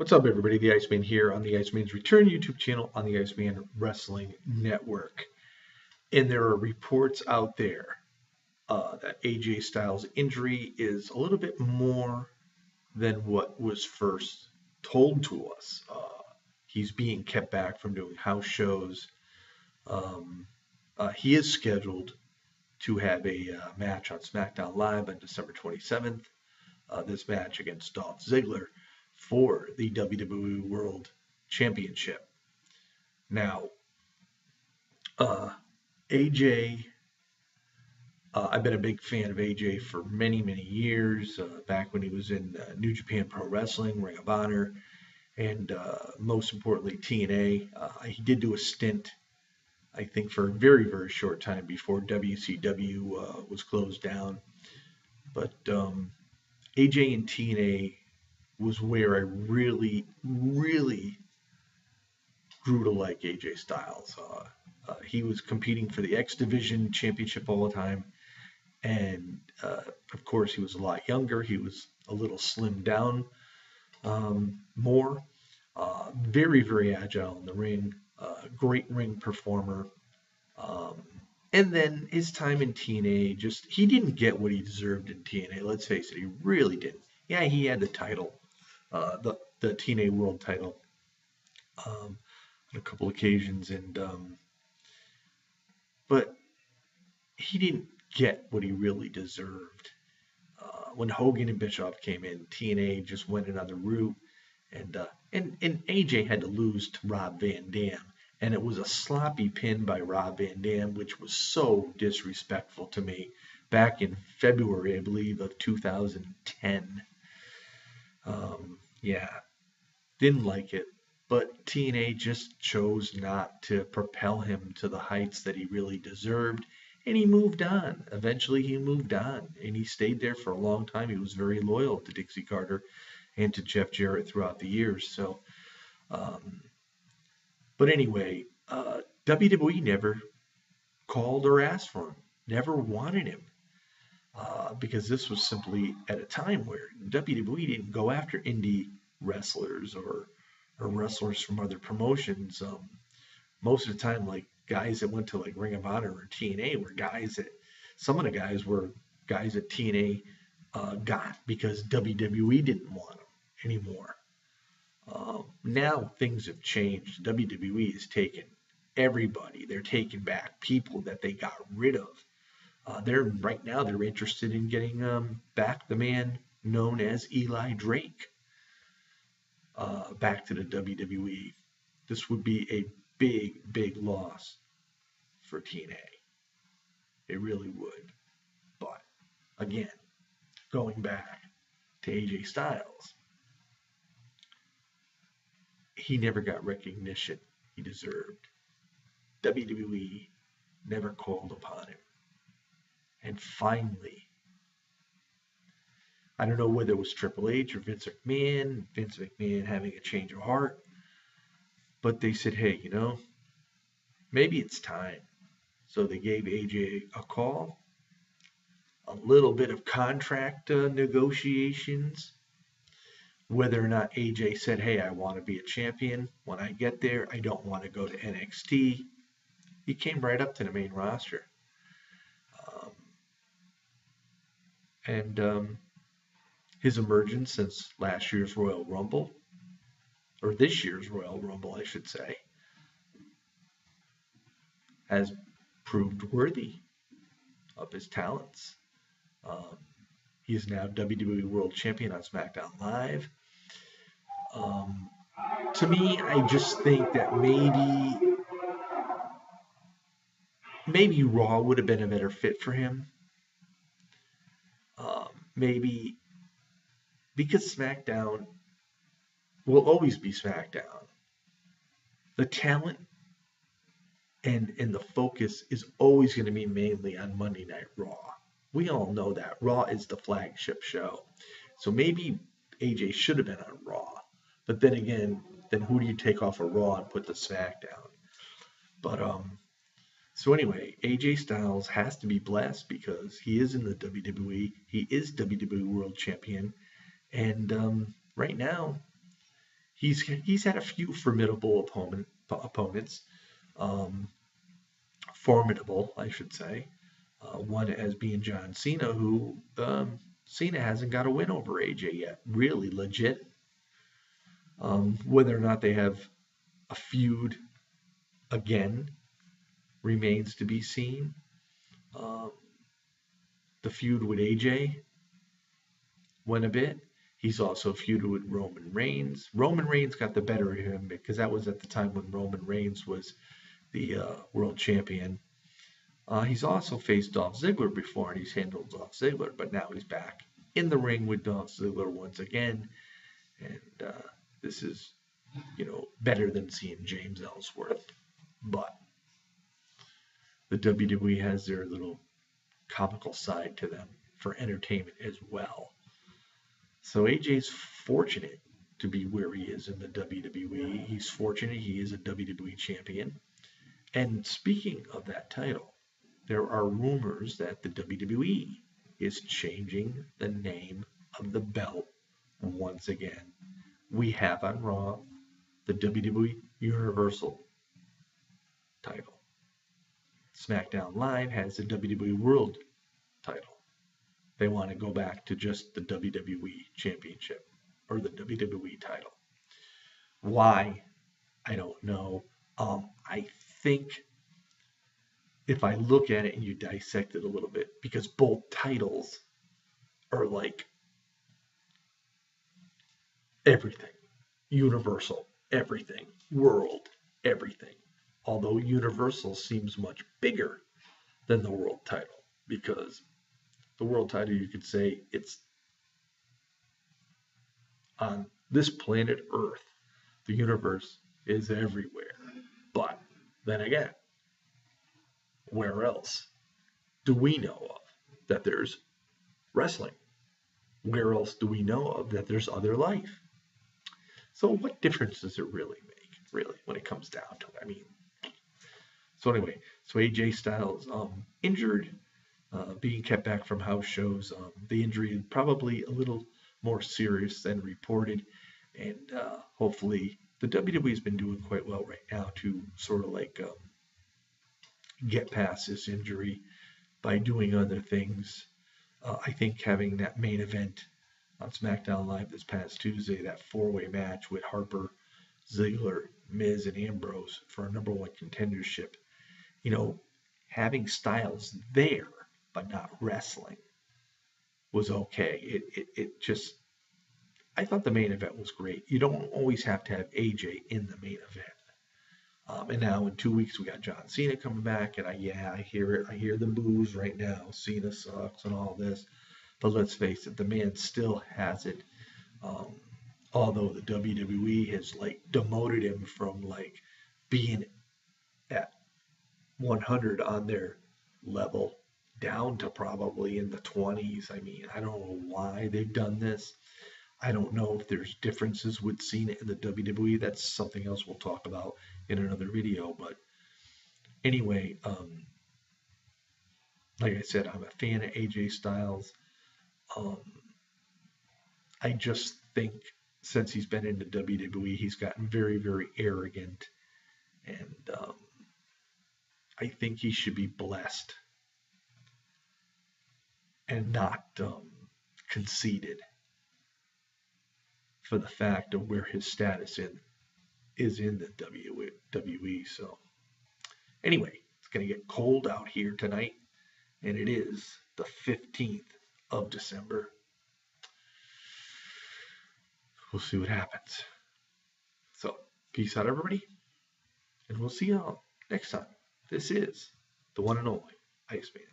What's up, everybody? The Iceman here on the Iceman's Return YouTube channel on the Iceman Wrestling Network. And there are reports out there that AJ Styles' injury is a little bit more than what was first told to us. He's being kept back from doing house shows. He is scheduled to have a match on SmackDown Live on December 27th. This match against Dolph Ziggler for the WWE World Championship. Now, AJ, I've been a big fan of AJ for many, many years, back when he was in New Japan Pro Wrestling, Ring of Honor, and most importantly, TNA. He did do a stint, I think, for a very, very short time before WCW was closed down. But AJ and TNA was where I really, really grew to like AJ Styles. He was competing for the X Division Championship all the time. And, of course, he was a lot younger. He was a little slimmed down more. Very, very agile in the ring. Great ring performer. And then his time in TNA, he didn't get what he deserved in TNA. Let's face it, he really didn't. Yeah, he had the title. The TNA World title on a couple occasions, but he didn't get what he really deserved. When Hogan and Bischoff came in, TNA just went another route, and AJ had to lose to Rob Van Dam, and it was a sloppy pin by Rob Van Dam, which was so disrespectful to me back in February, I believe, of 2010. Yeah, didn't like it, but TNA just chose not to propel him to the heights that he really deserved, and he moved on. Eventually, he moved on, and he stayed there for a long time. He was very loyal to Dixie Carter and to Jeff Jarrett throughout the years. So, but anyway, WWE never called or asked for him, never wanted him. Because this was simply at a time where WWE didn't go after indie wrestlers or wrestlers from other promotions. Most of the time, like guys that went to like Ring of Honor or TNA were guys that some of the guys were guys that TNA got because WWE didn't want them anymore. Now things have changed. WWE is taking everybody. They're taking back people that they got rid of. They're interested in getting back the man known as Eli Drake back to the WWE. This would be a big, big loss for TNA. It really would. But again, going back to AJ Styles, he never got recognition he deserved. WWE never called upon him. And finally, I don't know whether it was Triple H or Vince McMahon having a change of heart, but they said, hey, maybe it's time. So they gave AJ a call, a little bit of contract negotiations, whether or not AJ said, hey, I want to be a champion. When I get there, I don't want to go to NXT. He came right up to the main roster. And his emergence since last year's Royal Rumble, or this year's Royal Rumble, I should say, has proved worthy of his talents. He is now WWE World Champion on SmackDown Live. To me, I just think that maybe Raw would have been a better fit for him. Maybe because SmackDown will always be SmackDown. The talent and the focus is always going to be mainly on Monday Night Raw. We all know that. Raw is the flagship show. So maybe AJ should have been on Raw. But then again, who do you take off of Raw and put to SmackDown? But so anyway, AJ Styles has to be blessed because he is in the WWE. He is WWE World Champion. And right now, he's had a few formidable opponents, um, formidable, I should say. One as being John Cena, who Cena hasn't got a win over AJ yet, really legit. Whether or not they have a feud again remains to be seen. Um, the feud with AJ went a bit. He's also feuded with Roman Reigns. Roman Reigns got the better of him because that was at the time when Roman Reigns was the world champion. He's also faced Dolph Ziggler before, and he's handled Dolph Ziggler, but now he's back in the ring with Dolph Ziggler once again. And this is, better than seeing James Ellsworth. But the WWE has their little comical side to them for entertainment as well. So AJ's fortunate to be where he is in the WWE. He's fortunate he is a WWE champion. And speaking of that title, there are rumors that the WWE is changing the name of the belt once again. We have on Raw the WWE Universal title. SmackDown Live has the WWE World title. They want to go back to just the WWE Championship or the WWE title. Why? I don't know. I think if I look at it and you dissect it a little bit, because both titles are like everything. Universal, everything. World, everything. Although Universal seems much bigger than the world title, because the world title, you could say it's on this planet Earth. The universe is everywhere. But then again, where else do we know of that there's wrestling? Where else do we know of that there's other life? So what difference does it really make, really, when it comes down to it? I mean, so anyway, so AJ Styles injured, being kept back from house shows. The injury probably a little more serious than reported, and hopefully the WWE has been doing quite well right now to sort of like get past this injury by doing other things. I think having that main event on SmackDown Live this past Tuesday, that four-way match with Harper, Ziggler, Miz, and Ambrose for a #1 contendership, having Styles there but not wrestling was okay. It just, I thought the main event was great. You don't always have to have AJ in the main event. And now in 2 weeks we got John Cena coming back, and I hear it. I hear the boos right now. Cena sucks and all this, but let's face it, the man still has it. Although the WWE has like demoted him from like being at 100 on their level down to probably in the 20s. I mean, I don't know why they've done this. I don't know if there's differences with Cena in the WWE. That's something else we'll talk about in another video. But anyway, like I said, I'm a fan of AJ Styles. I just think since he's been in the WWE, he's gotten very, very arrogant. And I think he should be blessed and not conceited for the fact of where his status is in the WWE. So anyway, it's going to get cold out here tonight, and it is the 15th of December. We'll see what happens. So peace out, everybody, and we'll see y'all next time. This is the one and only Iceman.